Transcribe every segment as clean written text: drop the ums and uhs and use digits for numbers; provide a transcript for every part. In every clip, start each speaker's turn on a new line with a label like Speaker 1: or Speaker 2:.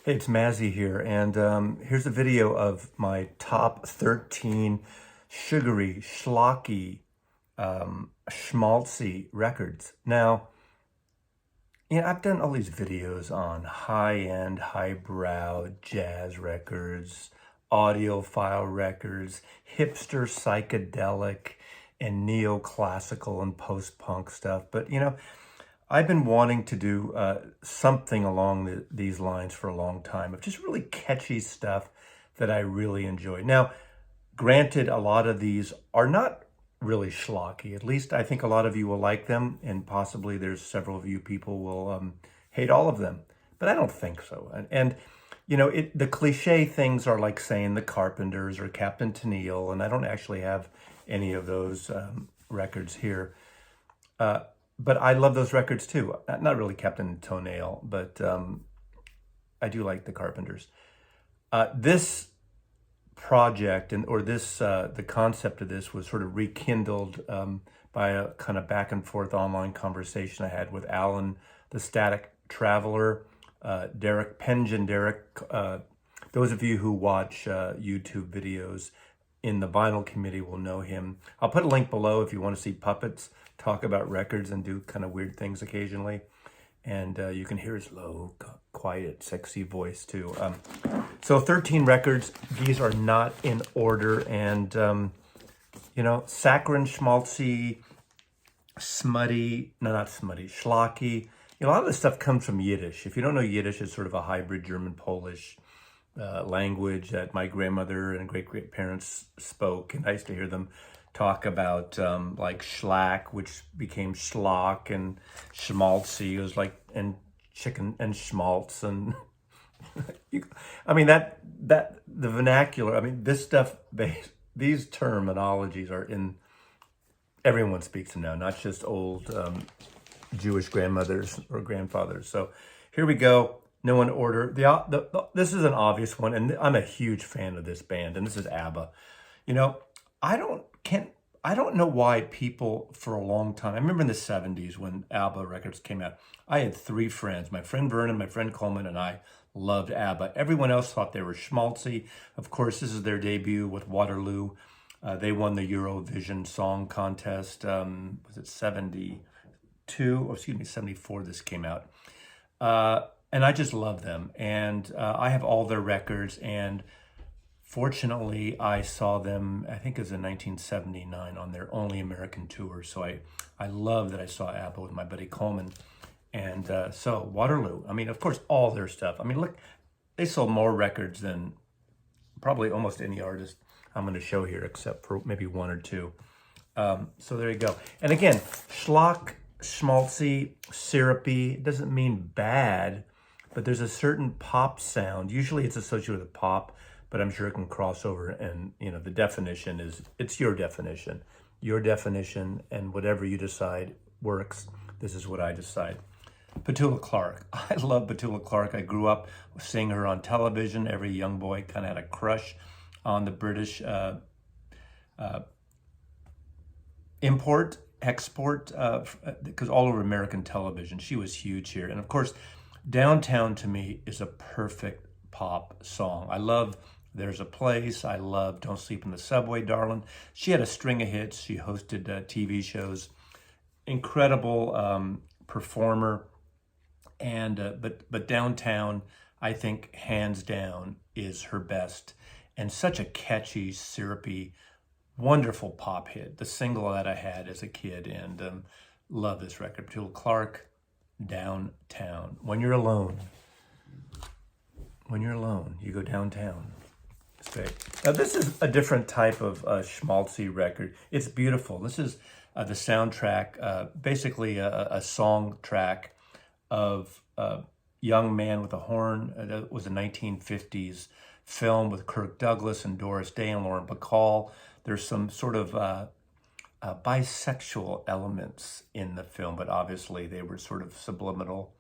Speaker 1: Hey, it's Mazzy here, and here's a video of my top 13 sugary, schlocky, schmaltzy records. Now, I've done all these videos on high-end, highbrow jazz records, audiophile records, hipster psychedelic, and neoclassical and post-punk stuff. But, I've been wanting to do something along these lines for a long time of just really catchy stuff that I really enjoy. Now, granted, a lot of these are not really schlocky. At least I think a lot of you will like them, and possibly there's several of you people will hate all of them. But I don't think so. The cliche things are like saying the Carpenters or Captain Tennille, and I don't actually have any of those records here. But I love those records too. Not really Captain Toenail, but I do like the Carpenters. This project the concept of this was sort of rekindled by a kind of back and forth online conversation I had with Alan, the Static Traveler, Derek Pengen. Derek, those of you who watch YouTube videos in the vinyl committee will know him. I'll put a link below if you want to see puppets talk about records and do kind of weird things occasionally. And you can hear his low, quiet, sexy voice too. So 13 records. These are not in order. And, Saccharine, Schmaltzy, smutty, no, not smutty, schlocky. A lot of this stuff comes from Yiddish. If you don't know Yiddish, it's sort of a hybrid German-Polish language that my grandmother and great-great-parents spoke. And I used to hear them talk about like schlack, which became schlock, and schmaltzy. It was like, and chicken and schmaltz. And the vernacular, this stuff, these terminologies are in, everyone speaks them now, not just old Jewish grandmothers or grandfathers. So here we go. No in order. This is an obvious one, and I'm a huge fan of this band, and this is Abba. I don't know why people for a long time, I remember in the 70s when Abba records came out, I had three friends, my friend Vernon, my friend Coleman, and I loved Abba. Everyone else thought they were schmaltzy. Of course, this is their debut with Waterloo. They won the Eurovision Song Contest. Was it 72? Or excuse me, 74 this came out. And I just love them. And I have all their records. And fortunately, I saw them, I think it was in 1979 on their Only American tour. So I love that I saw Abba with my buddy Coleman. And so Waterloo, of course, all their stuff. Look, they sold more records than probably almost any artist I'm going to show here, except for maybe one or two. So there you go. And again, schlock, schmaltzy, syrupy, doesn't mean bad, but there's a certain pop sound. Usually it's associated with pop, but I'm sure it can cross over. And, the definition is, it's your definition. Your definition, and whatever you decide works. This is what I decide. Petula Clark. I love Petula Clark. I grew up seeing her on television. Every young boy kind of had a crush on the British export, because all over American television, she was huge here. And of course, Downtown to me is a perfect pop song. I love There's a Place. I love Don't Sleep in the Subway, Darling. She had a string of hits. She hosted TV shows. Incredible performer. And but Downtown, I think, hands down, is her best. And such a catchy, syrupy, wonderful pop hit. The single that I had as a kid, and love this record. Petula Clark, Downtown. When you're alone, you go downtown. It's great. Now this is a different type of schmaltzy record. It's beautiful. This is the soundtrack, basically a song track of Young Man with a Horn. It was a 1950s film with Kirk Douglas and Doris Day and Lauren Bacall. There's some sort of bisexual elements in the film, but obviously they were sort of subliminal.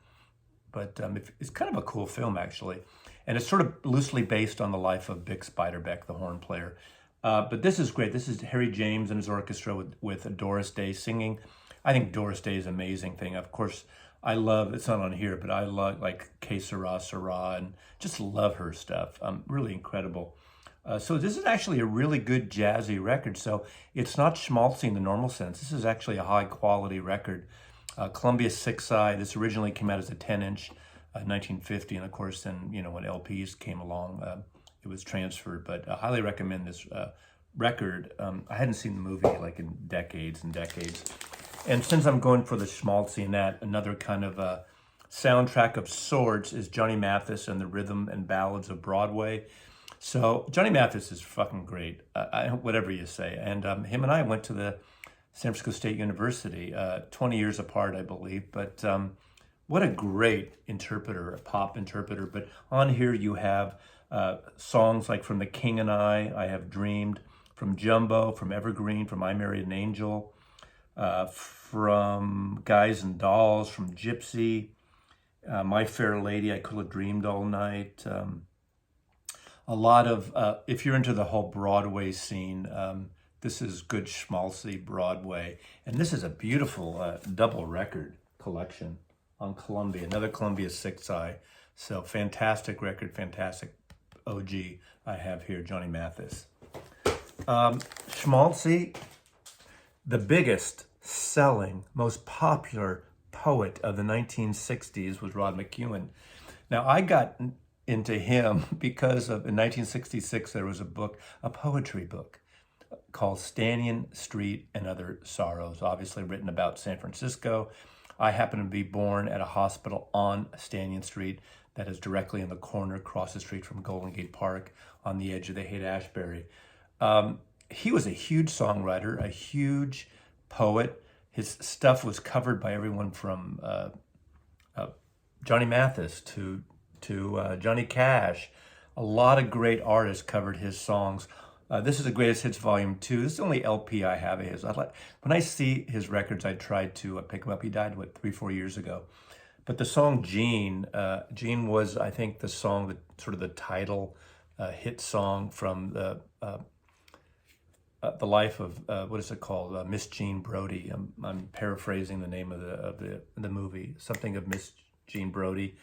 Speaker 1: But it's kind of a cool film, actually. And it's sort of loosely based on the life of Bix Beiderbecke, the horn player. But this is great. This is Harry James and his orchestra with Doris Day singing. I think Doris Day is an amazing thing. Of course, I love, it's not on here, but I love like Que Sera Sera and just love her stuff. Really incredible. So this is actually a really good jazzy record. So it's not schmaltzy in the normal sense. This is actually a high quality record. Columbia 6-side. This originally came out as a 10-inch, 1950, and of course then, you know, when LPs came along, it was transferred. But I highly recommend this record. I hadn't seen the movie like in decades and decades. And since I'm going for the schmaltzy and that, another kind of soundtrack of sorts is Johnny Mathis and the Rhythm and Ballads of Broadway. So Johnny Mathis is fucking great, whatever you say. And him and I went to the San Francisco State University, 20 years apart, I believe. But what a great interpreter, a pop interpreter. But on here you have songs like from The King and I Have Dreamed, from Jumbo, from Evergreen, from I Married an Angel, from Guys and Dolls, from Gypsy, My Fair Lady, I Could Have Dreamed All Night. A lot of, if you're into the whole Broadway scene, this is good schmaltzy Broadway. And this is a beautiful double record collection on Columbia, another Columbia 6-eye. So fantastic record, fantastic OG I have here, Johnny Mathis. Schmaltzy, the biggest selling, most popular poet of the 1960s was Rod McKuen. Now I got into him because of, in 1966, there was a book, a poetry book called Stanyan Street and Other Sorrows, obviously written about San Francisco. I happen to be born at a hospital on Stanyan Street that is directly in the corner across the street from Golden Gate Park on the edge of the Haight-Ashbury. He was a huge songwriter, a huge poet. His stuff was covered by everyone from Johnny Mathis to Johnny Cash. A lot of great artists covered his songs. This is the Greatest Hits Volume 2. This is the only LP I have of his. When I see his records, I try to pick him up. He died, 3-4 years ago. But the song Gene, Gene was, I think, the song, that sort of the title hit song from the life of, what is it called? Miss Jean Brodie. I'm paraphrasing the name of the movie. Something of Miss Jean Brodie.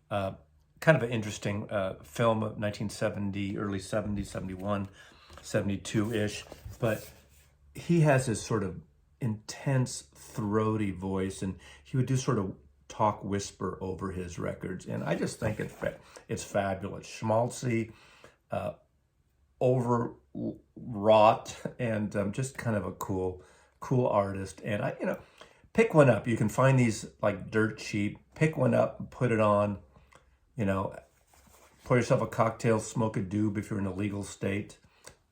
Speaker 1: Kind of an interesting film of 1970, early 70s, 71, 72-ish. But he has this sort of intense, throaty voice, and he would do sort of talk whisper over his records. And I just think it's fabulous. Schmaltzy, overwrought, and just kind of a cool artist. And pick one up. You can find these like dirt cheap. Pick one up and put it on. Pour yourself a cocktail, smoke a doob if you're in a legal state,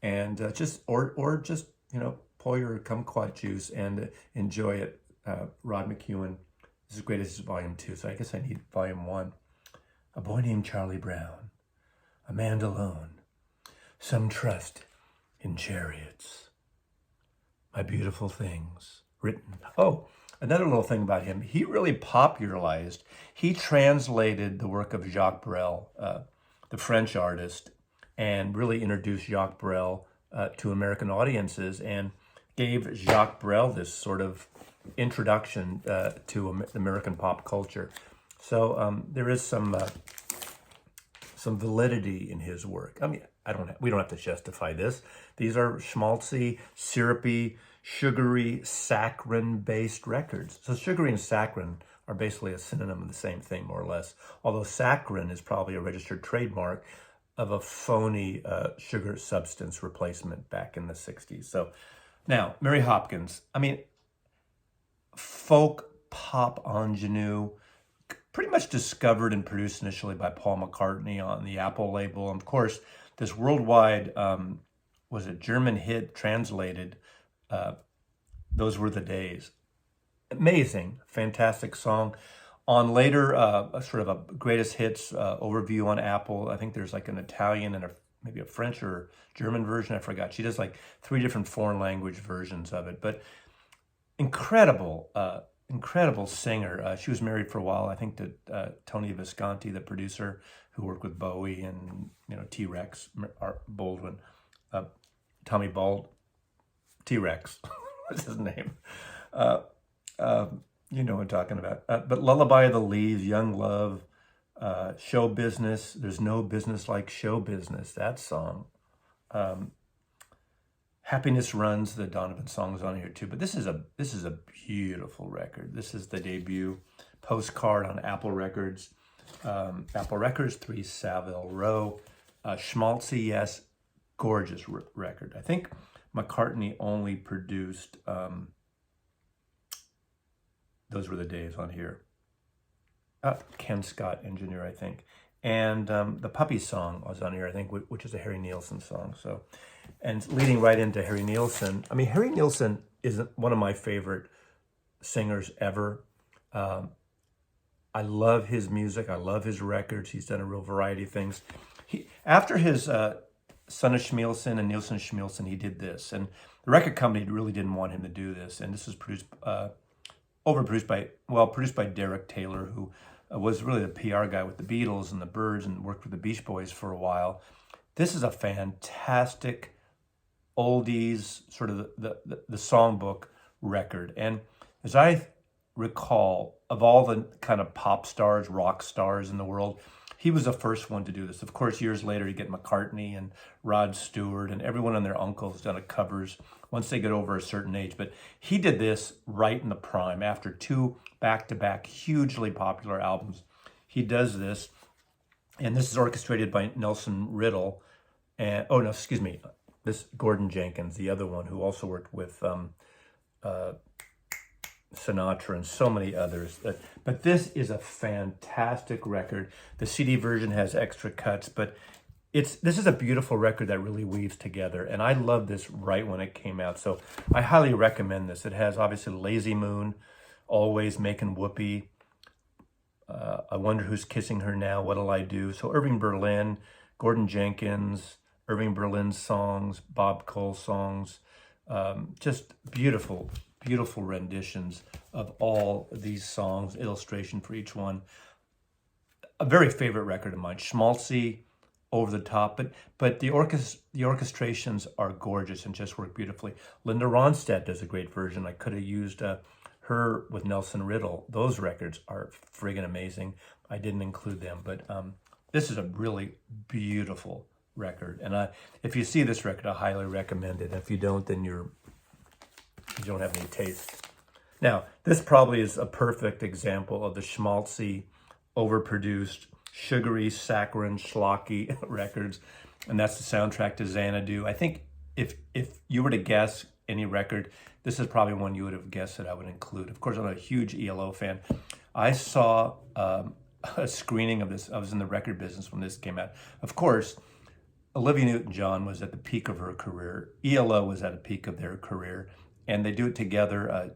Speaker 1: and just pour your kumquat juice and enjoy it. Rod McKuen. This is Greatest Volume 2, so I guess I need Volume 1. A boy named Charlie Brown, a man alone, some trust in chariots. My beautiful things written. Oh, another little thing about him, he really popularized, he translated the work of Jacques Brel, the French artist, and really introduced Jacques Brel to American audiences and gave Jacques Brel this sort of introduction to American pop culture. So there is some validity in his work. I mean, we don't have to justify this. These are schmaltzy, syrupy, sugary, saccharine-based records. So Suggary and saccharine are basically a synonym of the same thing, more or less. Although saccharine is probably a registered trademark of a phony sugar substance replacement back in the 60s. So now, Mary Hopkins. I mean, folk pop ingenue, pretty much discovered and produced initially by Paul McCartney on the Apple label. And of course, this worldwide, was a German hit translated, Those Were the Days. Amazing, fantastic song. On later, sort of a greatest hits overview on Apple, I think there's like an Italian and maybe a French or German version, I forgot. She does like 3 different foreign language versions of it. But incredible singer. She was married for a while, I think, to Tony Visconti, the producer, who worked with Bowie and T-Rex, Baldwin, Tommy Bald, T-Rex, what's his name? You know what I'm talking about. But Lullaby of the Leaves, Young Love, Show Business. There's no business like show business. That song. Happiness Runs, the Donovan song is on here too. But this is a beautiful record. This is the debut Postcard on Apple Records. Apple Records, 3 Savile Row. Schmaltzy, yes, gorgeous record. I think McCartney only produced Those Were the Days on here. Ken Scott, engineer, I think. And the Puppy Song was on here, I think, which is a Harry Nilsson song. So, and leading right into Harry Nilsson. I mean, Harry Nilsson is one of my favorite singers ever. I love his music. I love his records. He's done a real variety of things. After his Son of Schmaltzy and Nilsson Schmaltzy, he did this. And the record company really didn't want him to do this. And this was produced by Derek Taylor, who was really the PR guy with the Beatles and the Byrds and worked with the Beach Boys for a while. This is a fantastic oldies, sort of the songbook record. And as I recall, of all the kind of pop stars, rock stars in the world, he was the first one to do this. Of course, years later, you get McCartney and Rod Stewart and everyone and their uncles done covers once they get over a certain age. But he did this right in the prime after 2 back-to-back hugely popular albums. He does this, and this is orchestrated by Nelson Riddle. And this Gordon Jenkins, the other one who also worked with Sinatra and so many others. But this is a fantastic record. The CD version has extra cuts, but this is a beautiful record that really weaves together. And I loved this right when it came out. So I highly recommend this. It has obviously Lazy Moon, Always, Making Whoopee, I Wonder Who's Kissing Her Now, What'll I Do? So Irving Berlin, Gordon Jenkins, Irving Berlin's songs, Bob Cole songs, just beautiful renditions of all these songs, illustration for each one. A very favorite record of mine. Schmaltzy, over the top, but the orchestrations are gorgeous and just work beautifully. Linda Ronstadt does a great version. I could have used her with Nelson Riddle. Those records are friggin' amazing. I didn't include them, but this is a really beautiful record. And if you see this record, I highly recommend it. If you don't, then you don't have any taste. Now, this probably is a perfect example of the Schmaltzy overproduced, sugary, saccharine, schlocky records. And that's the soundtrack to Xanadu. I think if you were to guess any record, this is probably one you would have guessed that I would include. Of course, I'm a huge ELO fan. I saw a screening of this. I was in the record business when this came out. Of course, Olivia Newton-John was at the peak of her career. ELO was at the peak of their career. And they do it together.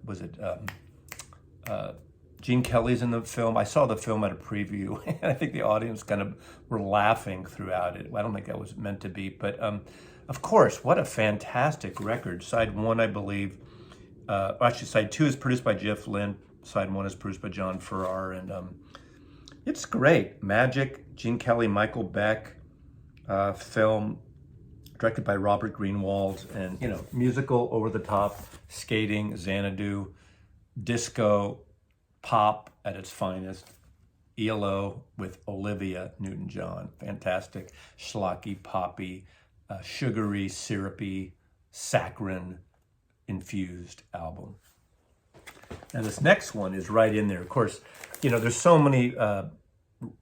Speaker 1: Gene Kelly's in the film. I saw the film at a preview, and I think the audience kind of were laughing throughout it. I don't think that was meant to be. But, of course, what a fantastic record. Side 1, I believe, actually, Side 2 is produced by Jeff Lynne. Side 1 is produced by John Farrar. And it's great. Magic, Gene Kelly, Michael Beck, film, directed by Robert Greenwald, and, musical, over-the-top, skating, Xanadu, disco, pop at its finest, ELO with Olivia Newton-John. Fantastic, schlocky, poppy, sugary, syrupy, saccharine infused album. And this next one is right in there. Of course, there's so many, I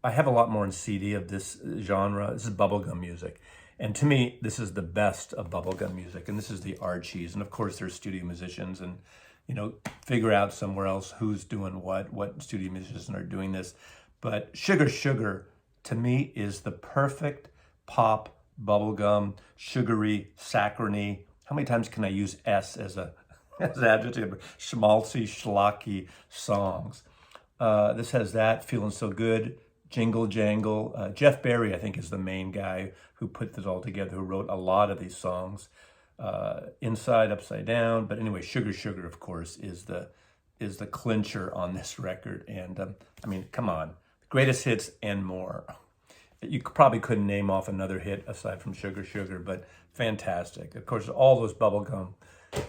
Speaker 1: have a lot more in CD of this genre. This is bubblegum music. And to me, this is the best of bubblegum music. And this is the Archies. And of course, there's studio musicians and, figure out somewhere else who's doing what studio musicians are doing this. But Sugar Sugar, to me, is the perfect pop, bubblegum, sugary, saccharine. How many times can I use S as an adjective? Schmaltzy, schlocky songs. This has that, Feeling So Good, Jingle Jangle. Jeff Berry, I think, is the main guy who put this all together, who wrote a lot of these songs. Inside, Upside Down. But anyway, Sugar Sugar, of course, is the clincher on this record. And come on, greatest hits and more. You probably couldn't name off another hit aside from Sugar Sugar, but fantastic. Of course, all those bubblegum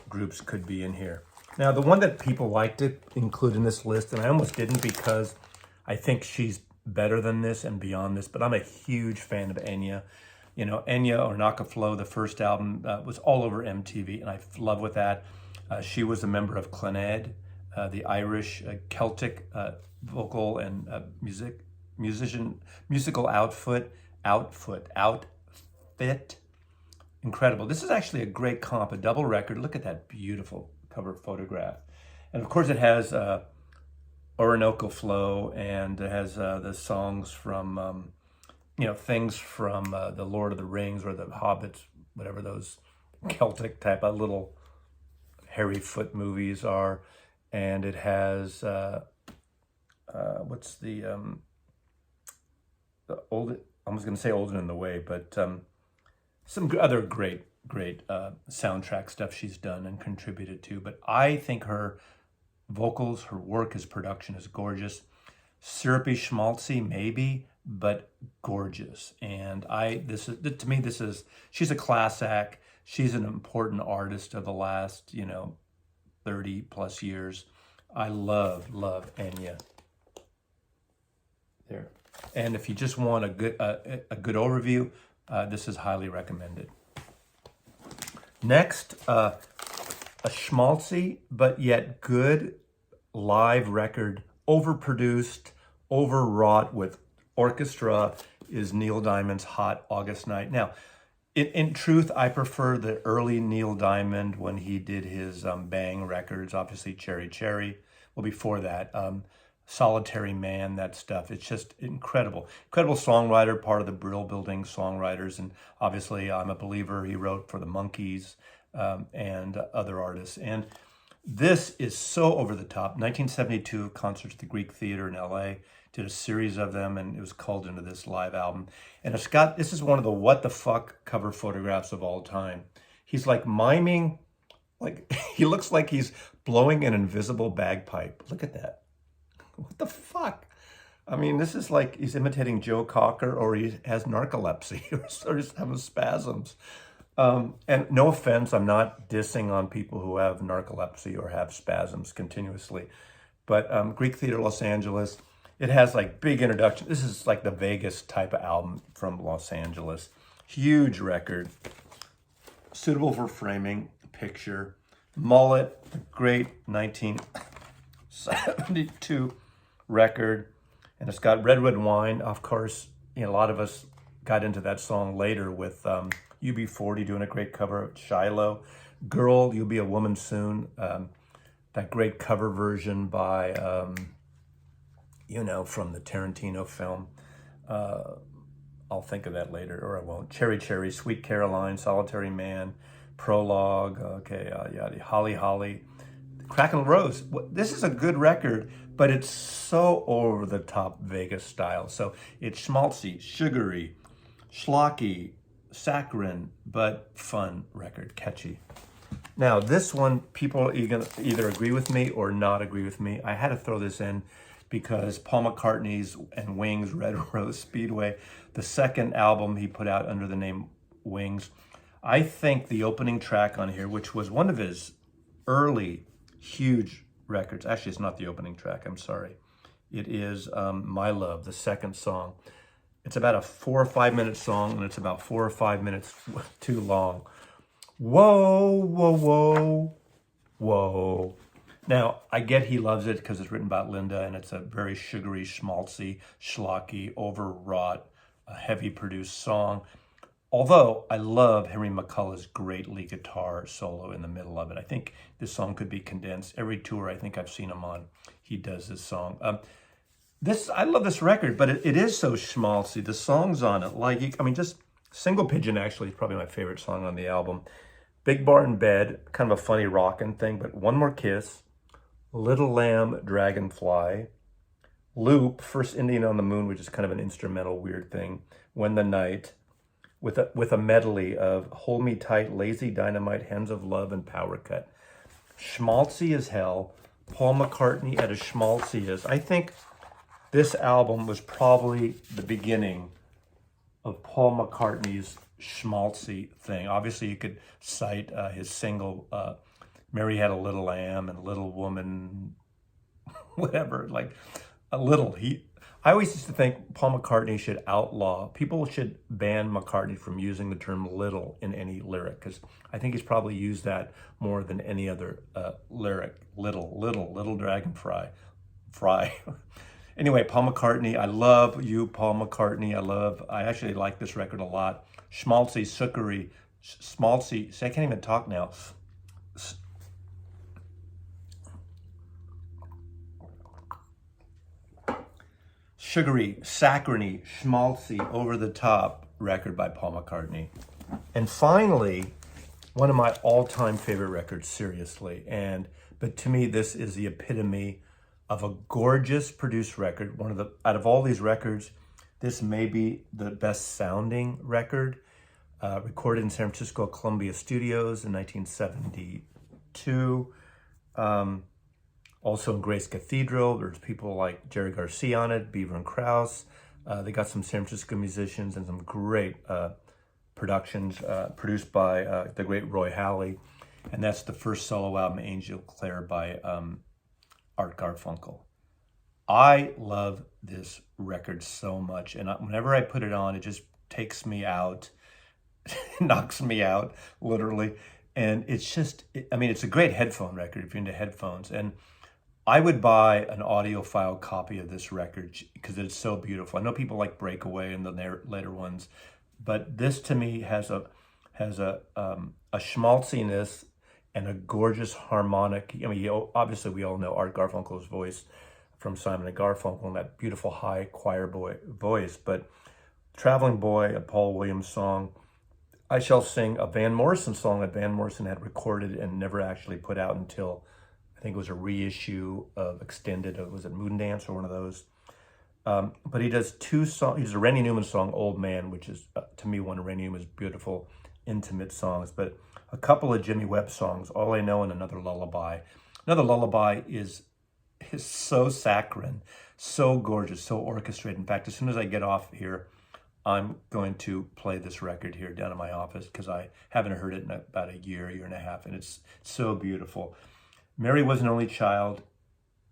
Speaker 1: groups could be in here. Now, the one that people like to include in this list, and I almost didn't because I think she's better than this and beyond this, but I'm a huge fan of Enya. You know, Enya or Nakaflo, the first album, was all over MTV, and I love with that. She was a member of Clannad, the Irish Celtic vocal and musical outfit. Incredible. This is actually a great comp, a double record. Look at that beautiful cover photograph. And of course it has Orinoco Flow, and it has the songs from, things from the Lord of the Rings or the Hobbits, whatever those Celtic type of little hairy foot movies are. And it has, what's the old, I was going to say Olden in the Way, but some other great soundtrack stuff she's done and contributed to. But I think her vocals, her work, his production is gorgeous. Syrupy Schmaltzy, maybe, but gorgeous. And to me, she's a class act. She's an important artist of the last, 30 plus years. I love Enya. There. And if you just want a good overview, this is highly recommended. Next, a schmaltzy but yet good live record, overproduced, overwrought with orchestra, is Neil Diamond's Hot August Night. Now, in truth, I prefer the early Neil Diamond when he did his Bang records, obviously Cherry Cherry. Well, before that, Solitary Man, that stuff. It's just incredible. Incredible songwriter, part of the Brill Building songwriters. And obviously, I'm a believer. He wrote for the Monkees and other artists. And this is so over the top. 1972, concerts at the Greek Theater in LA. Did a series of them, and it was called into this live album. And this is one of the what the fuck cover photographs of all time. He's like miming, like he looks like he's blowing an invisible bagpipe. Look at that. What the fuck? I mean, this is like he's imitating Joe Cocker, or he has narcolepsy, or he's having spasms. And no offense, I'm not dissing on people who have narcolepsy or have spasms continuously. But Greek Theater Los Angeles, it has like big introduction. This is like the Vegas type of album from Los Angeles. Huge record. Suitable for framing, picture. Mullet, great 1972 record. And it's got Redwood Wine. Of course, a lot of us got into that song later with UB40 doing a great cover of Shiloh. Girl, You'll Be a Woman Soon. That great cover version by, from the Tarantino film. I'll think of that later, or I won't. Cherry Cherry, Sweet Caroline, Solitary Man, Prologue, Holly Holly. Crackle Rose. This is a good record, but it's so over the top Vegas style. So it's schmaltzy, sugary, schlocky, saccharine, but fun record, catchy. Now this one, people either agree with me or not agree with me. I had to throw this in because Paul McCartney's and Wings' Red Rose Speedway, the second album he put out under the name Wings, I think the opening track on here, which was one of his early huge records. Actually, it's not the opening track. I'm sorry. It is My Love, the second song. It's about a 4 or 5 minute song, and it's about 4 or 5 minutes too long. Whoa, whoa, whoa, whoa. Now, I get he loves it because it's written about Linda, and it's a very sugary, schmaltzy, schlocky, overwrought, heavy produced song. Although I love Henry McCullough's great lead guitar solo in the middle of it. I think this song could be condensed. Every tour I think I've seen him on, he does this song. I love this record, but it is so schmaltzy. The songs on it, just Single Pigeon actually is probably my favorite song on the album. Big Barn Bed, kind of a funny rockin' thing, but One More Kiss, Little Lamb Dragonfly, Loop, First Indian on the Moon, which is kind of an instrumental weird thing, When the Night, with a medley of Hold Me Tight, Lazy Dynamite, Hands of Love, and Power Cut. Schmaltzy as hell. Paul McCartney at a schmaltzy. I think this album was probably the beginning of Paul McCartney's schmaltzy thing. Obviously, you could cite his single Mary Had a Little Lamb and Little Woman, whatever, like a little. I always used to think Paul McCartney should outlaw, people should ban McCartney from using the term little in any lyric, because I think he's probably used that more than any other lyric. Little dragonfly. Anyway, Paul McCartney, I love you, Paul McCartney. I actually like this record a lot. Schmaltzy, Suggary, Schmaltzy, see, I can't even talk now. Suggary, Saccharine, Schmaltzy, Over the Top record by Paul McCartney. And finally, one of my all-time favorite records, seriously. But to me, this is the epitome of a gorgeous produced record. Out of all these records, this may be the best sounding record. Recorded in San Francisco Columbia Studios in 1972. Also in Grace Cathedral, there's people like Jerry Garcia on it, Beaver and Krause. They got some San Francisco musicians and some great productions produced by the great Roy Halley. And that's the first solo album, Angel Clare, by Art Garfunkel. I love this record so much. And whenever I put it on, it just takes me out, knocks me out, literally. And it's just, it's a great headphone record if you're into headphones. And I would buy an audiophile copy of this record because it's so beautiful. I know people like Breakaway and the later ones, but this to me has a schmaltziness and a gorgeous harmonic. Obviously we all know Art Garfunkel's voice from Simon and Garfunkel and that beautiful high choir boy voice, but Traveling Boy, a Paul Williams song. I Shall Sing, a Van Morrison song that Van Morrison had recorded and never actually put out until I think it was a reissue of Extended. Was it Moondance or one of those? But he does two songs. He does a Randy Newman song, Old Man, which is, to me, one of Randy Newman's beautiful, intimate songs. But a couple of Jimmy Webb songs, All I Know and Another Lullaby. Another Lullaby is so saccharine, so gorgeous, so orchestrated. In fact, as soon as I get off here, I'm going to play this record here down in my office because I haven't heard it in about a year and a half, and it's so beautiful. Mary Was an Only Child,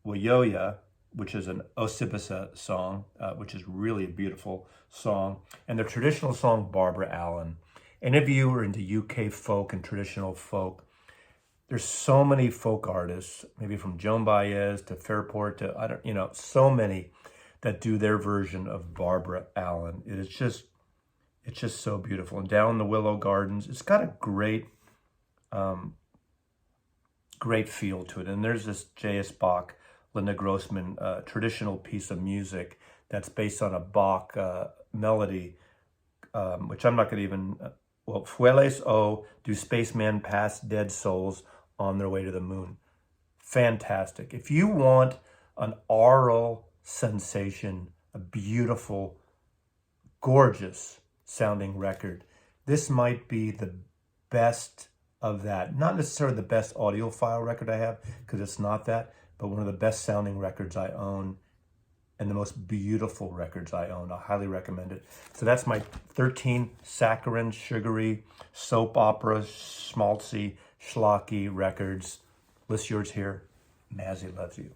Speaker 1: Wayoya, which is an Osibisa song, which is really a beautiful song, and the traditional song, Barbara Allen. Any of you are into UK folk and traditional folk, there's so many folk artists, maybe from Joan Baez to Fairport to, so many that do their version of Barbara Allen. It's just so beautiful. And Down in the Willow Gardens, it's got a great feel to it. And there's this J.S. Bach, Linda Grossman traditional piece of music that's based on a Bach melody, which I'm not going to even, Fueles O, Do Spacemen Pass Dead Souls on Their Way to the Moon. Fantastic. If you want an aural sensation, a beautiful, gorgeous sounding record, this might be the best of that. Not necessarily the best audiophile record I have, because it's not that, but one of the best sounding records I own and the most beautiful records I own. I highly recommend it. So that's my 13 saccharine, sugary, soap opera, schmaltzy, schlocky records. List yours here. Mazzy loves you.